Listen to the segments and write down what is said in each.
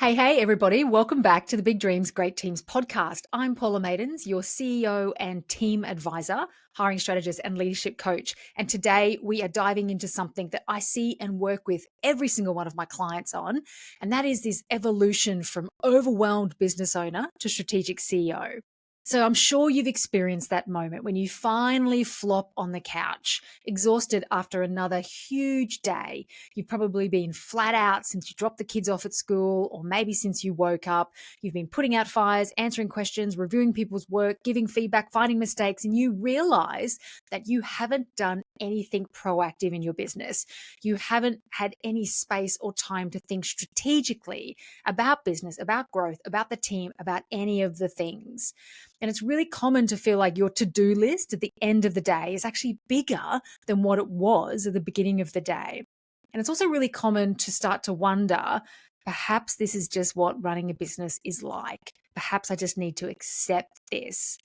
Hey, everybody. Welcome back to the Big Dreams, Great Teams podcast. I'm Paula Maidens, your CEO and team advisor, hiring strategist, and leadership coach. And today we are diving into something that I see and work with every single one of my clients on. And that is this evolution from overwhelmed business owner to strategic CEO. So I'm sure you've experienced that moment when you finally flop on the couch, exhausted after another huge day. You've probably been flat out since you dropped the kids off at school, or maybe since you woke up. You've been putting out fires, answering questions, reviewing people's work, giving feedback, finding mistakes, and you realize that you haven't done anything proactive in your business. You haven't had any space or time to think strategically about business, about growth, about the team, about any of the things. And it's really common to feel like your to-do list at the end of the day is actually bigger than what it was at the beginning of the day. And it's also really common to start to wonder, perhaps this is just what running a business is like. Perhaps I just need to accept this.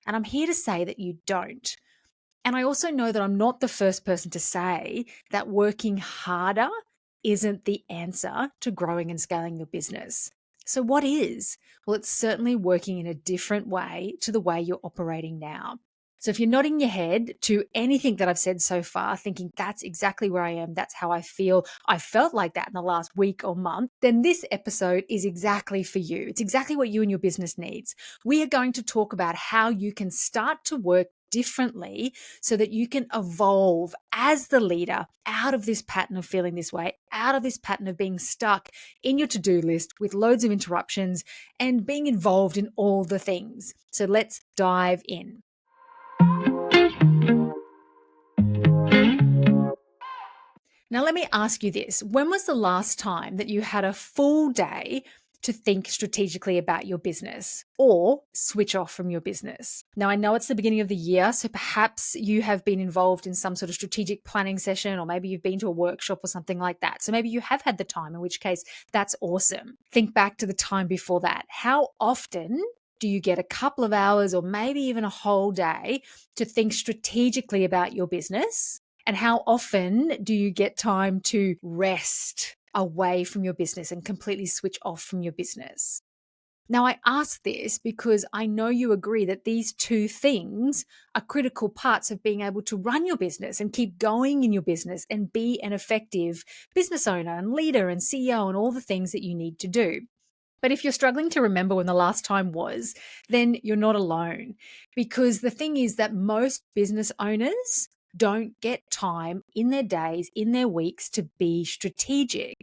And I'm here to say that you don't. And I also know that I'm not the first person to say that working harder isn't the answer to growing and scaling your business. So what is? Well, it's certainly working in a different way to the way you're operating now. So if you're nodding your head to anything that I've said so far, thinking that's exactly where I am, that's how I feel, I felt like that in the last week or month, then this episode is exactly for you. It's exactly what you and your business needs. We are going to talk about how you can start to work differently so that you can evolve as the leader out of this pattern of feeling this way, out of this pattern of being stuck in your to-do list with loads of interruptions and being involved in all the things. So let's dive in. Now, let me ask you this. When was the last time that you had a full day to think strategically about your business or switch off from your business? Now, I know it's the beginning of the year, so perhaps you have been involved in some sort of strategic planning session, or maybe you've been to a workshop or something like that. So maybe you have had the time, in which case that's awesome. Think back to the time before that. How often do you get a couple of hours or maybe even a whole day to think strategically about your business? And how often do you get time to rest away from your business and completely switch off from your business? Now, I ask this because I know you agree that these two things are critical parts of being able to run your business and keep going in your business and be an effective business owner and leader and CEO and all the things that you need to do. But if you're struggling to remember when the last time was, then you're not alone. Because the thing is that most business owners don't get time in their days, in their weeks to be strategic.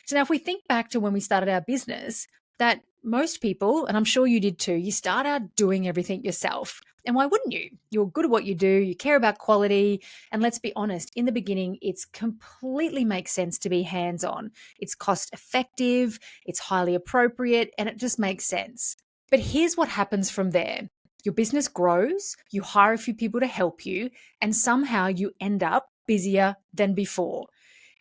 So now if we think back to when we started our business, that most people, and I'm sure you did too, you start out doing everything yourself. And why wouldn't you? You're good at what you do, you care about quality, and let's be honest, in the beginning, it's completely makes sense to be hands-on. It's cost effective, it's highly appropriate, and it just makes sense. But here's what happens from there. Your business grows, you hire a few people to help you, and somehow you end up busier than before.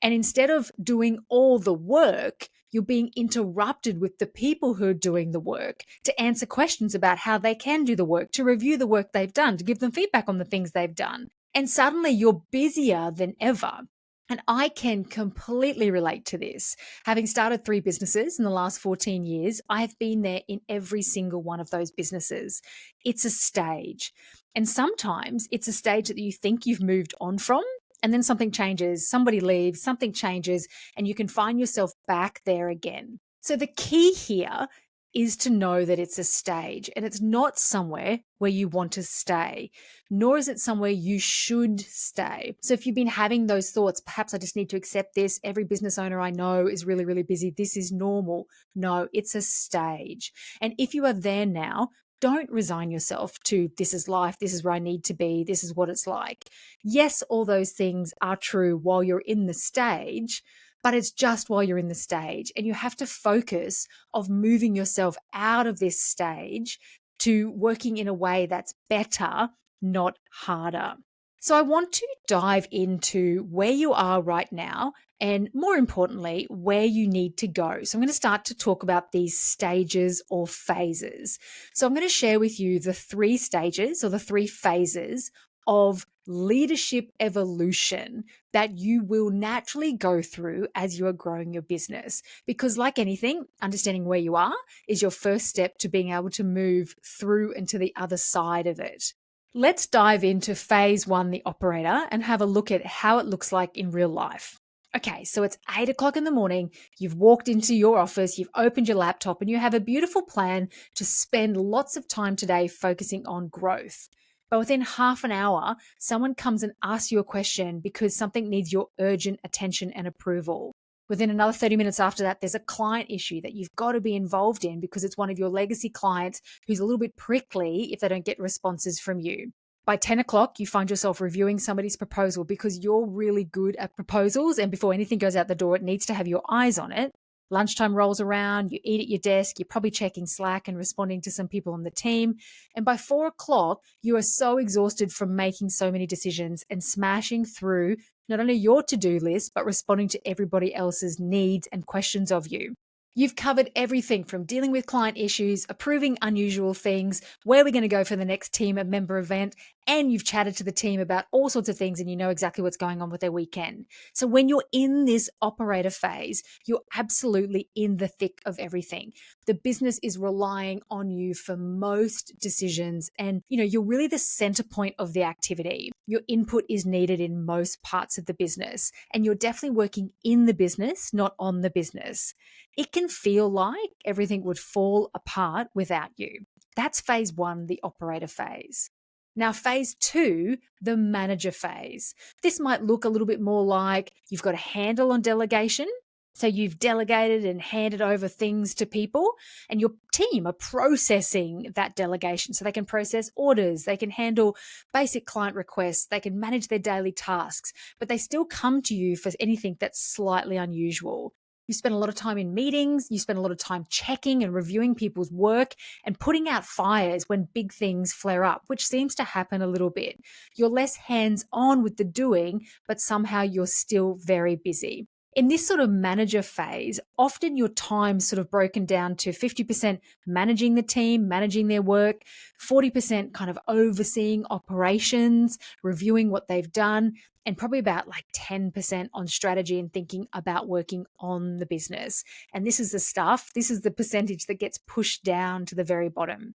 And instead of doing all the work, you're being interrupted with the people who are doing the work to answer questions about how they can do the work, to review the work they've done, to give them feedback on the things they've done. And suddenly you're busier than ever. And I can completely relate to this. Having started 3 businesses in the last 14 years, I have been there in every single one of those businesses. It's a stage. And sometimes it's a stage that you think you've moved on from, and then something changes, somebody leaves, something changes, and you can find yourself back there again. So the key here is to know that it's a stage, and it's not somewhere where you want to stay, nor is it somewhere you should stay. So if you've been having those thoughts, perhaps I just need to accept this. Every business owner I know is really, really busy. This is normal. No, it's a stage. And if you are there now, don't resign yourself to this is life, this is where I need to be, this is what it's like. Yes, all those things are true while you're in the stage, but it's just while you're in the stage. And you have to focus of moving yourself out of this stage to working in a way that's better, not harder. So I want to dive into where you are right now and more importantly, where you need to go. So I'm going to start to talk about these stages or phases. So I'm going to share with you the 3 stages or the 3 phases of leadership evolution that you will naturally go through as you are growing your business. Because, like anything, understanding where you are is your first step to being able to move through and to the other side of it. Let's dive into phase one, the operator, and have a look at how it looks like in real life. Okay, so it's 8 o'clock in the morning. You've walked into your office, you've opened your laptop, and you have a beautiful plan to spend lots of time today focusing on growth. But within half an hour, someone comes and asks you a question because something needs your urgent attention and approval. Within another 30 minutes after that, there's a client issue that you've got to be involved in because it's one of your legacy clients who's a little bit prickly if they don't get responses from you. By 10 o'clock, you find yourself reviewing somebody's proposal because you're really good at proposals. And before anything goes out the door, it needs to have your eyes on it. Lunchtime rolls around, you eat at your desk, you're probably checking Slack and responding to some people on the team. And by 4 o'clock, you are so exhausted from making so many decisions and smashing through not only your to-do list, but responding to everybody else's needs and questions of you. You've covered everything from dealing with client issues, approving unusual things, where we're going to go for the next team and member event, and you've chatted to the team about all sorts of things and you know exactly what's going on with their weekend. So when you're in this operator phase, you're absolutely in the thick of everything. The business is relying on you for most decisions and you're really the center point of the activity. Your input is needed in most parts of the business and you're definitely working in the business, not on the business. It can feel like everything would fall apart without you. That's phase one, the operator phase. Now, phase two, the manager phase. This might look a little bit more like you've got a handle on delegation. So you've delegated and handed over things to people and your team are processing that delegation. So they can process orders, they can handle basic client requests, they can manage their daily tasks, but they still come to you for anything that's slightly unusual. You spend a lot of time in meetings, you spend a lot of time checking and reviewing people's work and putting out fires when big things flare up, which seems to happen a little bit. You're less hands-on with the doing, but somehow you're still very busy. In this sort of manager phase, often your time's sort of broken down to 50% managing the team, managing their work, 40% kind of overseeing operations, reviewing what they've done, and probably about like 10% on strategy and thinking about working on the business. And this is the percentage that gets pushed down to the very bottom.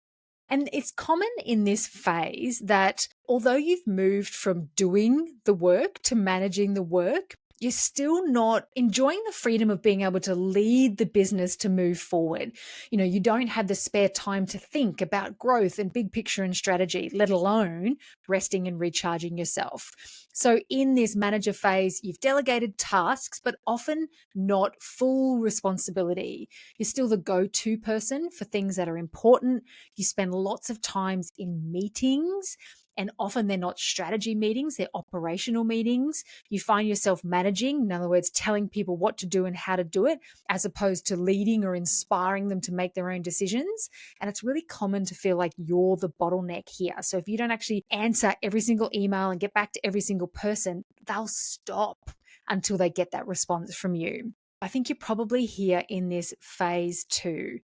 And it's common in this phase that although you've moved from doing the work to managing the work, you're still not enjoying the freedom of being able to lead the business to move forward. You don't have the spare time to think about growth and big picture and strategy, let alone resting and recharging yourself. So in this manager phase, you've delegated tasks, but often not full responsibility. You're still the go-to person for things that are important. You spend lots of times in meetings. And often they're not strategy meetings, they're operational meetings. You find yourself managing, in other words, telling people what to do and how to do it, as opposed to leading or inspiring them to make their own decisions. And it's really common to feel like you're the bottleneck here. So if you don't actually answer every single email and get back to every single person, they'll stop until they get that response from you. I think you're probably here in this phase two.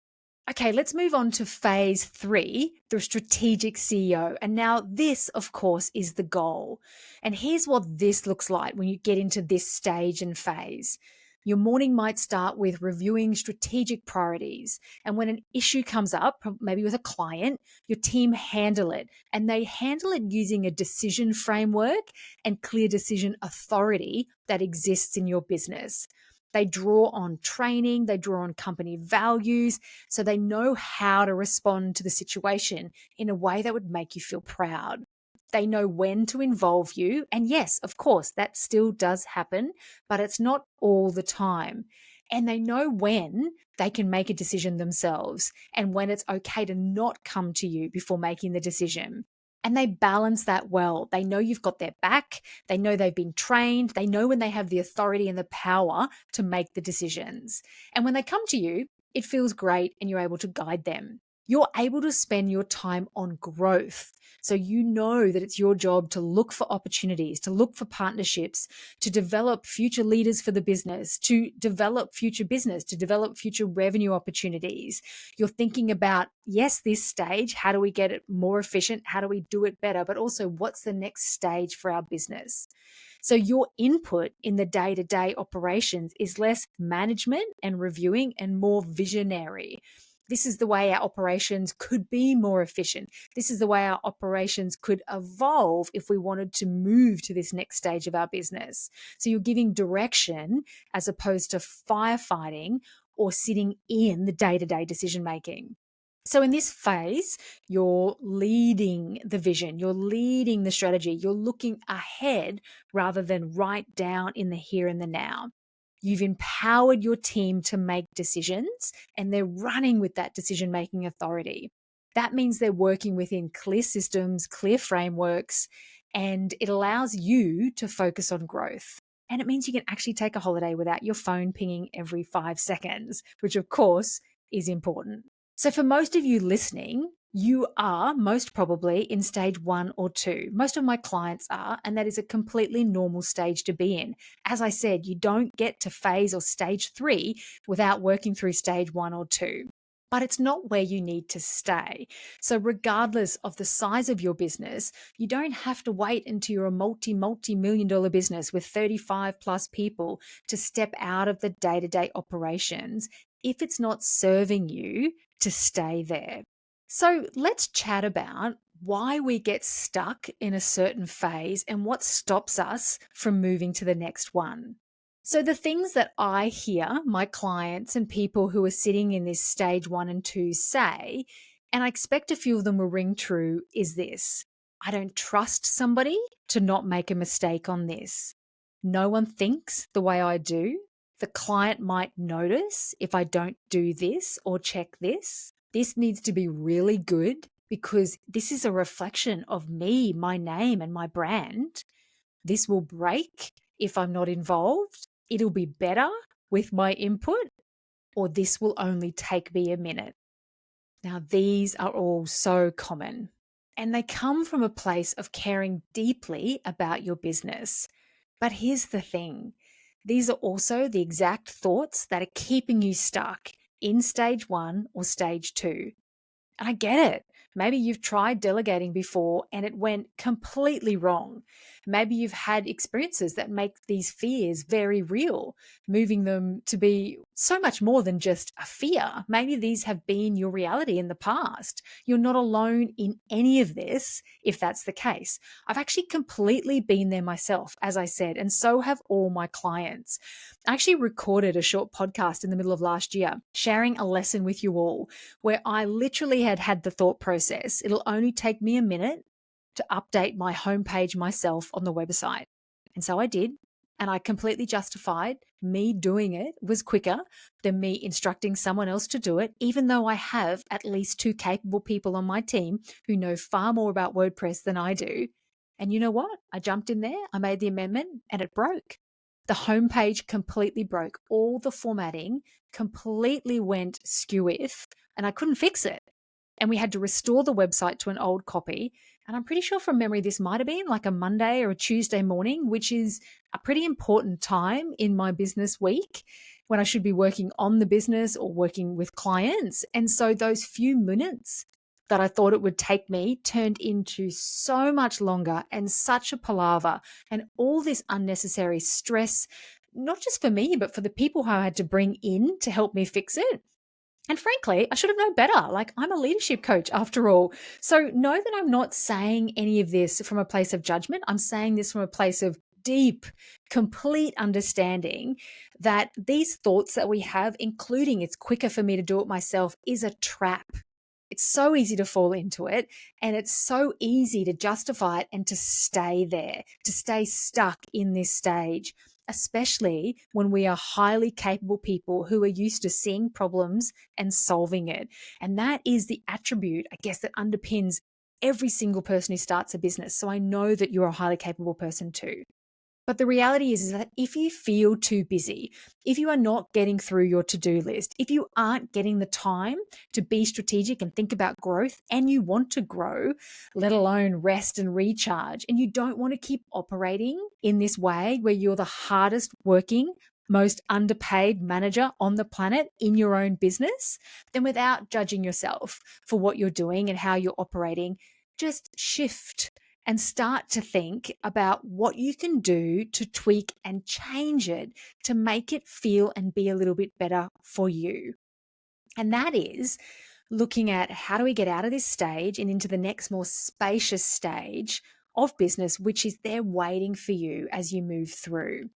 Okay, let's move on to phase three, the strategic CEO. And now this, of course, is the goal. And here's what this looks like when you get into this stage and phase. Your morning might start with reviewing strategic priorities. And when an issue comes up, maybe with a client, your team handle it. And they handle it using a decision framework and clear decision authority that exists in your business. They draw on training, they draw on company values, so they know how to respond to the situation in a way that would make you feel proud. They know when to involve you. And yes, of course, that still does happen, but it's not all the time. And they know when they can make a decision themselves and when it's okay to not come to you before making the decision. And they balance that well. They know you've got their back. They know they've been trained. They know when they have the authority and the power to make the decisions. And when they come to you, it feels great and you're able to guide them. You're able to spend your time on growth. So you know that it's your job to look for opportunities, to look for partnerships, to develop future leaders for the business, to develop future business, to develop future revenue opportunities. You're thinking about, yes, this stage, how do we get it more efficient? How do we do it better? But also, what's the next stage for our business? So your input in the day-to-day operations is less management and reviewing and more visionary. This is the way our operations could be more efficient. This is the way our operations could evolve if we wanted to move to this next stage of our business. So you're giving direction as opposed to firefighting or sitting in the day-to-day decision making. So in this phase, you're leading the vision, you're leading the strategy, you're looking ahead rather than right down in the here and the now. You've empowered your team to make decisions and they're running with that decision-making authority. That means they're working within clear systems, clear frameworks, and it allows you to focus on growth. And it means you can actually take a holiday without your phone pinging every 5 seconds, which of course is important. So for most of you listening, you are most probably in stage 1 or 2. Most of my clients are, and that is a completely normal stage to be in. As I said, you don't get to phase or stage 3 without working through stage 1 or 2. But it's not where you need to stay. So regardless of the size of your business, you don't have to wait until you're a multi-million dollar business with 35 plus people to step out of the day-to-day operations if it's not serving you to stay there. So let's chat about why we get stuck in a certain phase and what stops us from moving to the next one. So the things that I hear my clients and people who are sitting in this stage 1 and 2 say, and I expect a few of them will ring true, is this: I don't trust somebody to not make a mistake on this. No one thinks the way I do. The client might notice if I don't do this or check this. This needs to be really good because this is a reflection of me, my name, and my brand. This will break if I'm not involved. It'll be better with my input, or this will only take me a minute. Now, these are all so common, and they come from a place of caring deeply about your business. But here's the thing. These are also the exact thoughts that are keeping you stuck in stage 1 or stage 2. And I get it. Maybe you've tried delegating before and it went completely wrong. Maybe you've had experiences that make these fears very real, moving them to be so much more than just a fear. Maybe these have been your reality in the past. You're not alone in any of this if that's the case. I've actually completely been there myself, as I said, and so have all my clients. I actually recorded a short podcast in the middle of last year, sharing a lesson with you all, where I literally had the thought process. It'll only take me a minute to update my homepage myself on the website. And so I did. And I completely justified me doing it was quicker than me instructing someone else to do it, even though I have at least 2 capable people on my team who know far more about WordPress than I do. And you know what? I jumped in there, I made the amendment, and it broke. The homepage completely broke. All the formatting completely went skew-if, and I couldn't fix it. And we had to restore the website to an old copy. And I'm pretty sure from memory, this might have been like a Monday or a Tuesday morning, which is a pretty important time in my business week when I should be working on the business or working with clients. And so those few minutes that I thought it would take me turned into so much longer and such a palaver and all this unnecessary stress, not just for me, but for the people who I had to bring in to help me fix it. And frankly, I should have known better. Like, I'm a leadership coach after all. So know that I'm not saying any of this from a place of judgment. I'm saying this from a place of deep, complete understanding that these thoughts that we have, including it's quicker for me to do it myself, is a trap. It's so easy to fall into it, and it's so easy to justify it and to stay there, to stay stuck in this stage, especially when we are highly capable people who are used to seeing problems and solving it. And that is the attribute, I guess, that underpins every single person who starts a business. So I know that you're a highly capable person too. But the reality is that if you feel too busy, if you are not getting through your to-do list, if you aren't getting the time to be strategic and think about growth, and you want to grow, let alone rest and recharge, and you don't want to keep operating in this way where you're the hardest working, most underpaid manager on the planet in your own business, then without judging yourself for what you're doing and how you're operating, just shift and start to think about what you can do to tweak and change it to make it feel and be a little bit better for you. And that is looking at how do we get out of this stage and into the next more spacious stage of business, which is there waiting for you as you move through.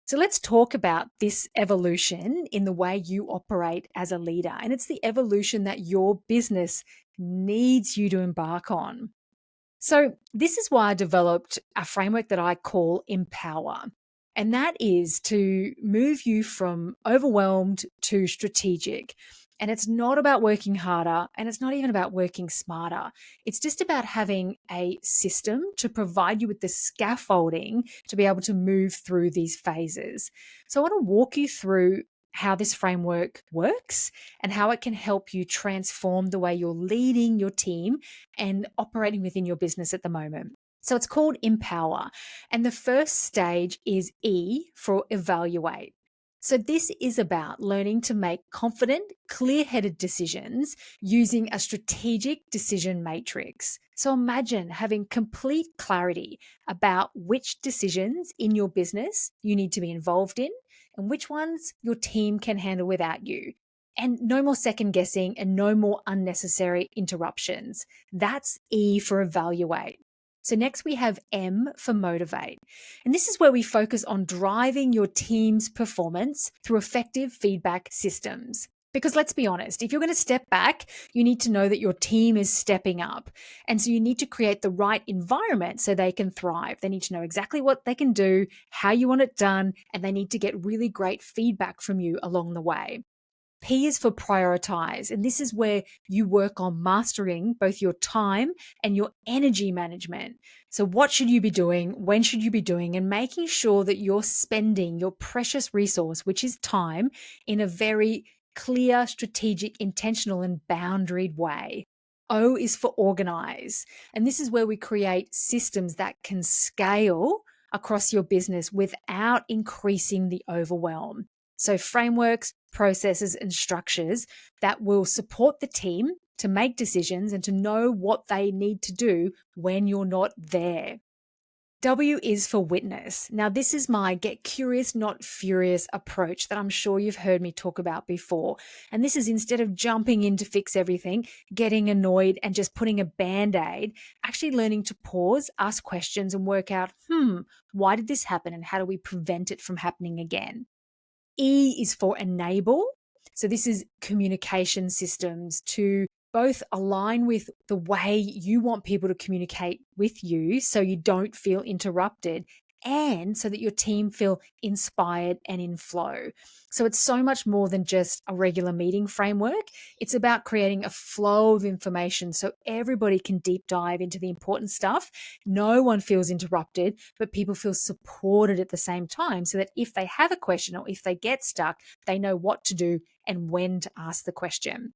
So let's talk about this evolution in the way you operate as a leader. And it's the evolution that your business needs you to embark on. So, this is why I developed a framework that I call Empower. And that is to move you from overwhelmed to strategic. And it's not about working harder, and it's not even about working smarter. It's just about having a system to provide you with the scaffolding to be able to move through these phases. So, I want to walk you through how this framework works and how it can help you transform the way you're leading your team and operating within your business at the moment. So it's called Empower. And the first stage is E for evaluate. So this is about learning to make confident, clear-headed decisions using a strategic decision matrix. So imagine having complete clarity about which decisions in your business you need to be involved in and which ones your team can handle without you. And no more second guessing and no more unnecessary interruptions. That's E for evaluate. So next we have M for motivate. And this is where we focus on driving your team's performance through effective feedback systems. Because let's be honest, if you're going to step back, you need to know that your team is stepping up. And so you need to create the right environment so they can thrive. They need to know exactly what they can do, how you want it done, and they need to get really great feedback from you along the way. P is for prioritize, and this is where you work on mastering both your time and your energy management. So, what should you be doing? When should you be doing? And making sure that you're spending your precious resource, which is time, in a very clear, strategic, intentional, and boundaried way. O is for organize, and this is where we create systems that can scale across your business without increasing the overwhelm. So, frameworks, processes, and structures that will support the team to make decisions and to know what they need to do when you're not there. W is for witness. Now, this is my get curious, not furious approach that I'm sure you've heard me talk about before. And this is instead of jumping in to fix everything, getting annoyed, and just putting a band-aid, actually learning to pause, ask questions, and work out, why did this happen and how do we prevent it from happening again? E is for enable. So this is communication systems to both align with the way you want people to communicate with you so you don't feel interrupted and so that your team feel inspired and in flow. So it's so much more than just a regular meeting framework. It's about creating a flow of information so everybody can deep dive into the important stuff. No one feels interrupted, but people feel supported at the same time so that if they have a question or if they get stuck, they know what to do and when to ask the question.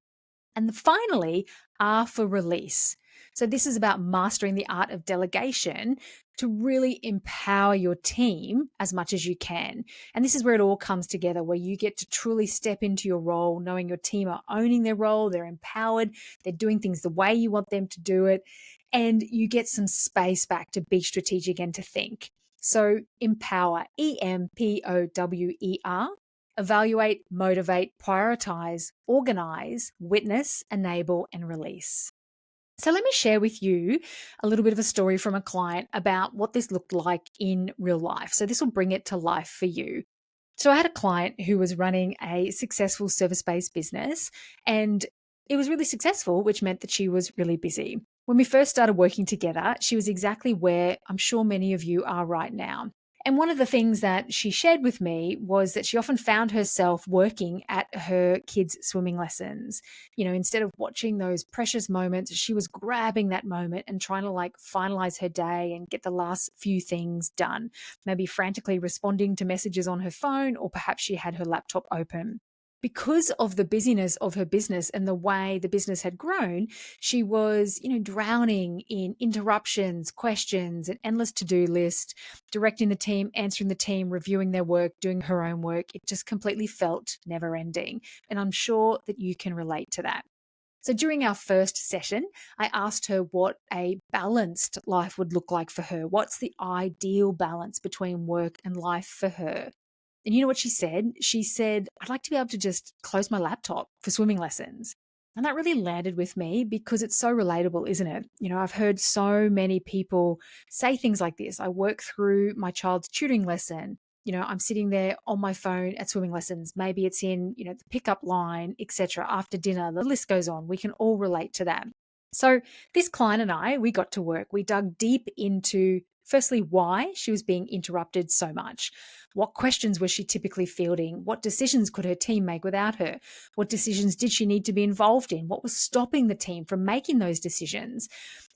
And finally, R for release. So this is about mastering the art of delegation to really empower your team as much as you can. And this is where it all comes together, where you get to truly step into your role, knowing your team are owning their role, they're empowered, they're doing things the way you want them to do it, and you get some space back to be strategic and to think. So empower, EMPOWER. Evaluate, motivate, prioritize, organize, witness, enable, and release. So let me share with you a little bit of a story from a client about what this looked like in real life. So this will bring it to life for you. So I had a client who was running a successful service-based business, and it was really successful, which meant that she was really busy. When we first started working together, she was exactly where I'm sure many of you are right now. And one of the things that she shared with me was that she often found herself working at her kids' swimming lessons. Instead of watching those precious moments, she was grabbing that moment and trying to finalize her day and get the last few things done, maybe frantically responding to messages on her phone, or perhaps she had her laptop open. Because of the busyness of her business and the way the business had grown, she was, drowning in interruptions, questions, an endless to-do list, directing the team, answering the team, reviewing their work, doing her own work. It just completely felt never ending. And I'm sure that you can relate to that. So during our first session, I asked her what a balanced life would look like for her. What's the ideal balance between work and life for her? And you know what she said? She said, I'd like to be able to just close my laptop for swimming lessons. And that really landed with me because it's so relatable, isn't it? I've heard so many people say things like this. I work through my child's tutoring lesson. I'm sitting there on my phone at swimming lessons. Maybe it's in, the pickup line, etc. After dinner, the list goes on. We can all relate to that. So this client and I, we got to work. We dug deep into firstly, why she was being interrupted so much. What questions was she typically fielding? What decisions could her team make without her? What decisions did she need to be involved in? What was stopping the team from making those decisions?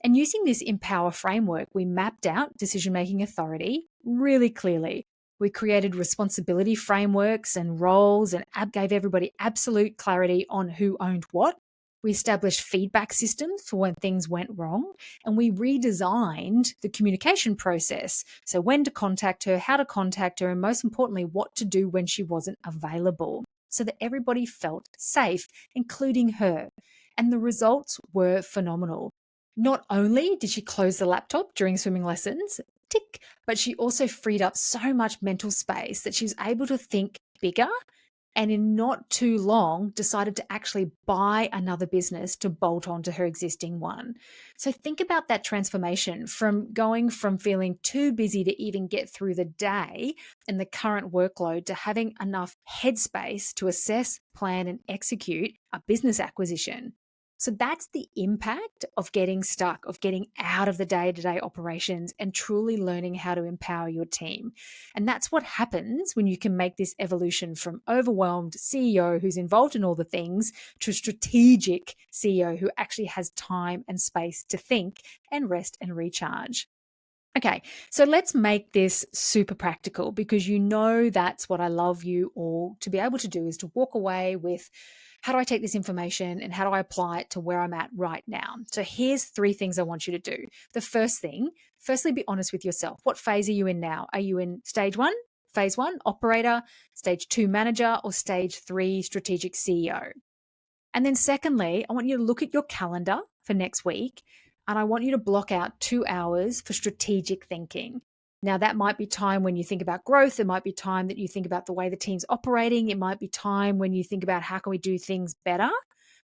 And using this Empower framework, we mapped out decision-making authority really clearly. We created responsibility frameworks and roles and gave everybody absolute clarity on who owned what. We established feedback systems for when things went wrong, and we redesigned the communication process. So when to contact her, how to contact her, and most importantly, what to do when she wasn't available, so that everybody felt safe, including her. And the results were phenomenal. Not only did she close the laptop during swimming lessons, tick, but she also freed up so much mental space that she was able to think bigger, and in not too long decided to actually buy another business to bolt onto her existing one. So think about that transformation from going from feeling too busy to even get through the day and the current workload to having enough headspace to assess, plan, and execute a business acquisition. So that's the impact of getting stuck, of getting out of the day-to-day operations and truly learning how to empower your team. And that's what happens when you can make this evolution from overwhelmed CEO who's involved in all the things to strategic CEO who actually has time and space to think and rest and recharge. Okay, so let's make this super practical, because that's what I love you all to be able to do, is to walk away with, how do I take this information and how do I apply it to where I'm at right now? So here's 3 things I want you to do. The first thing, firstly, be honest with yourself. What phase are you in now? Are you in stage 1, phase 1, operator, stage 2, manager, or stage 3, strategic CEO? And then secondly, I want you to look at your calendar for next week, and I want you to block out 2 hours for strategic thinking. Now, that might be time when you think about growth. It might be time that you think about the way the team's operating. It might be time when you think about how can we do things better.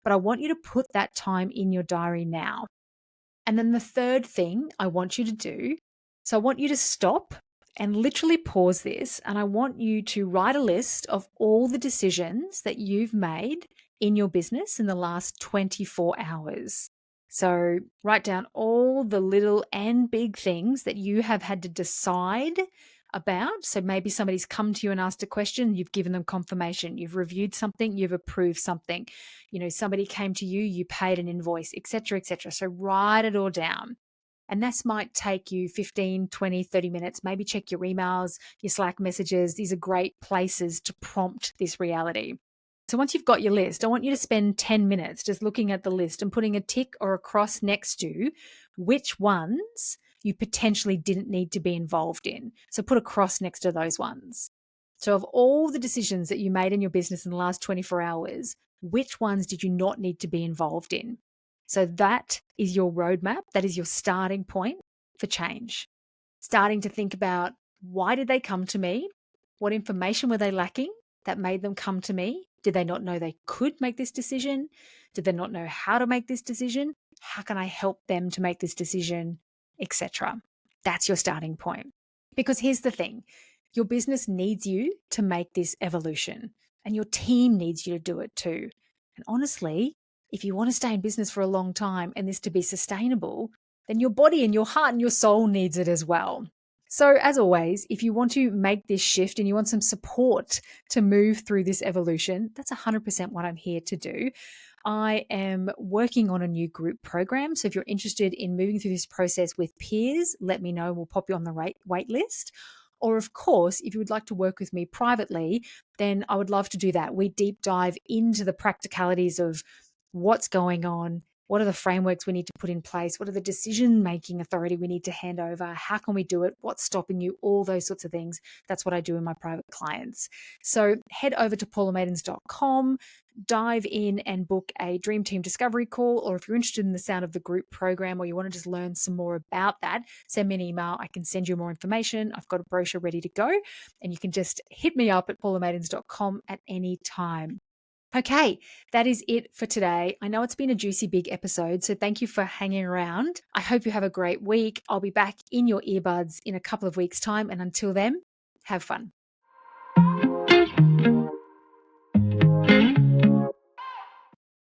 But I want you to put that time in your diary now. And then the third thing I want you to do, so I want you to stop and literally pause this. And I want you to write a list of all the decisions that you've made in your business in the last 24 hours. So write down all the little and big things that you have had to decide about. So maybe somebody's come to you and asked a question, you've given them confirmation, you've reviewed something, you've approved something, somebody came to you, you paid an invoice, etc., etc. So write it all down. And this might take you 15, 20, 30 minutes. Maybe check your emails, your Slack messages. These are great places to prompt this reality. So once you've got your list, I want you to spend 10 minutes just looking at the list and putting a tick or a cross next to which ones you potentially didn't need to be involved in. So put a cross next to those ones. So of all the decisions that you made in your business in the last 24 hours, which ones did you not need to be involved in? So that is your roadmap. That is your starting point for change. Starting to think about, why did they come to me? What information were they lacking that made them come to me? Did they not know they could make this decision? Did they not know how to make this decision? How can I help them to make this decision, etc.? That's your starting point. Because here's the thing, your business needs you to make this evolution, and your team needs you to do it too. And honestly, if you want to stay in business for a long time and this to be sustainable, then your body and your heart and your soul needs it as well. So, as always, if you want to make this shift and you want some support to move through this evolution, that's 100% what I'm here to do. I am working on a new group program. So, if you're interested in moving through this process with peers, let me know. We'll pop you on the wait list. Or, of course, if you would like to work with me privately, then I would love to do that. We deep dive into the practicalities of what's going on. What are the frameworks we need to put in place? What are the decision-making authority we need to hand over? How can we do it? What's stopping you? All those sorts of things. That's what I do in my private clients. So head over to paulamaidens.com, dive in and book a Dream Team Discovery call. Or if you're interested in the sound of the group program or you want to just learn some more about that, send me an email. I can send you more information. I've got a brochure ready to go. And you can just hit me up at paulamaidens.com at any time. Okay, that is it for today. I know it's been a juicy big episode, so thank you for hanging around. I hope you have a great week. I'll be back in your earbuds in a couple of weeks' time, and until then, have fun.